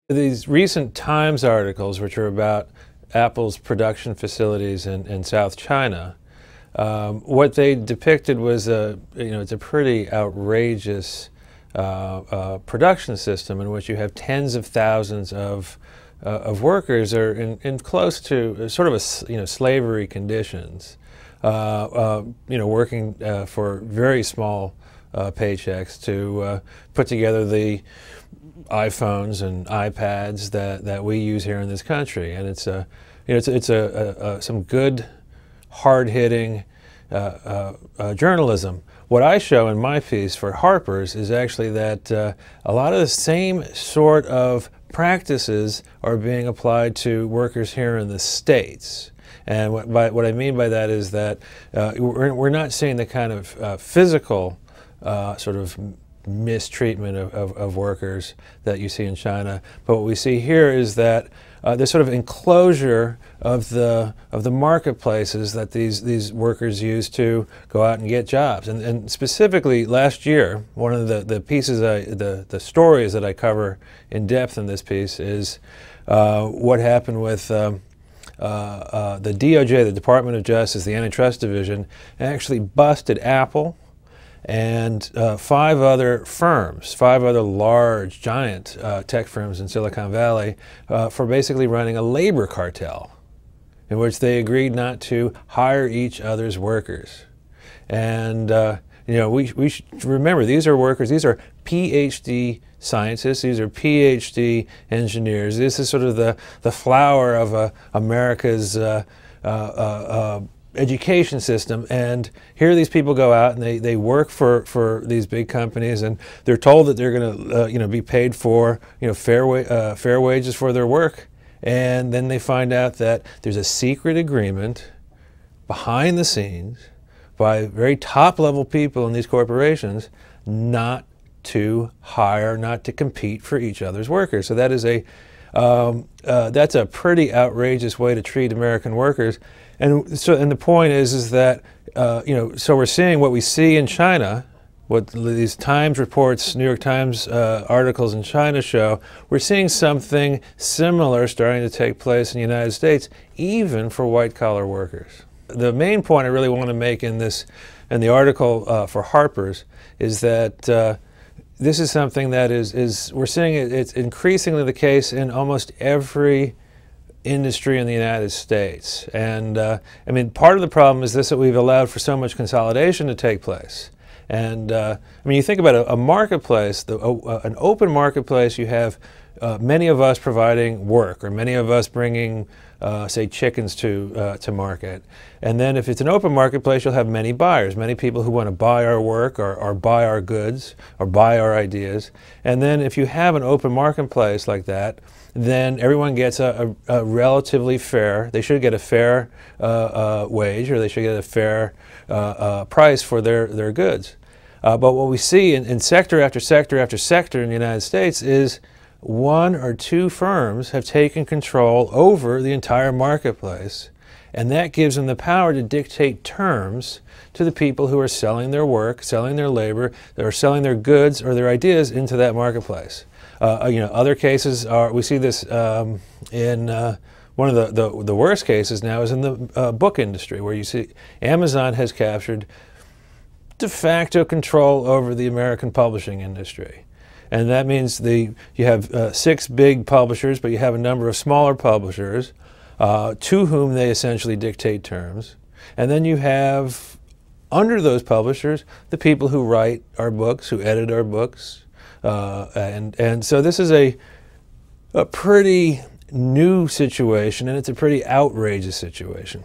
These recent Times articles, which are about Apple's production facilities in South China, what they depicted was it's a pretty outrageous production system in which you have tens of thousands of workers are in close to sort of slavery conditions, working for very small paychecks to put together the iPhones and iPads that we use here in this country, and it's some good, hard-hitting journalism. What I show in my piece for Harper's is actually that a lot of the same sort of practices are being applied to workers here in the States. And what I mean by that is that we're not seeing the kind of physical sort of mistreatment of workers that you see in China, but what we see here is that this sort of enclosure of the marketplaces that these workers use to go out and get jobs. And specifically last year, one of the pieces, the stories that I cover in depth in this piece is what happened with the DOJ, the Department of Justice, the Antitrust Division, actually busted Apple and five other large, giant tech firms in Silicon Valley for basically running a labor cartel in which they agreed not to hire each other's workers. And we should remember, these are workers, these are PhD scientists, these are PhD engineers. This is sort of the flower of America's education system, and here these people go out and they work for these big companies, and they're told that they're going to be paid for fair wages for their work, and then they find out that there's a secret agreement behind the scenes by very top level people in these corporations not to hire, not to compete for each other's workers. So that is that's a pretty outrageous way to treat American workers. And the point is that so we're seeing what we see in China, what these Times reports, New York Times articles in China show. We're seeing something similar starting to take place in the United States, even for white-collar workers. The main point I really want to make in the article for Harper's is that this is something that we're seeing it's increasingly the case in almost every industry in the United States. And I mean, part of the problem is this, that we've allowed for so much consolidation to take place. And I mean, you think about a marketplace, an open marketplace, you have many of us providing work, or many of us bringing, say, chickens to market. And then if it's an open marketplace, you'll have many buyers, many people who want to buy our work or buy our goods or buy our ideas. And then if you have an open marketplace like that, then everyone gets a relatively fair, they should get a fair wage, or they should get a fair price for their goods. But what we see in sector after sector after sector in the United States is one or two firms have taken control over the entire marketplace, and that gives them the power to dictate terms to the people who are selling their work, selling their labor, that are selling their goods or their ideas into that marketplace. Other cases are, we see this in one of the worst cases now is in the book industry, where you see Amazon has captured de facto control over the American publishing industry. And that means you have 6 big publishers, but you have a number of smaller publishers to whom they essentially dictate terms. And then you have, under those publishers, the people who write our books, who edit our books. And so this is a pretty new situation, and it's a pretty outrageous situation.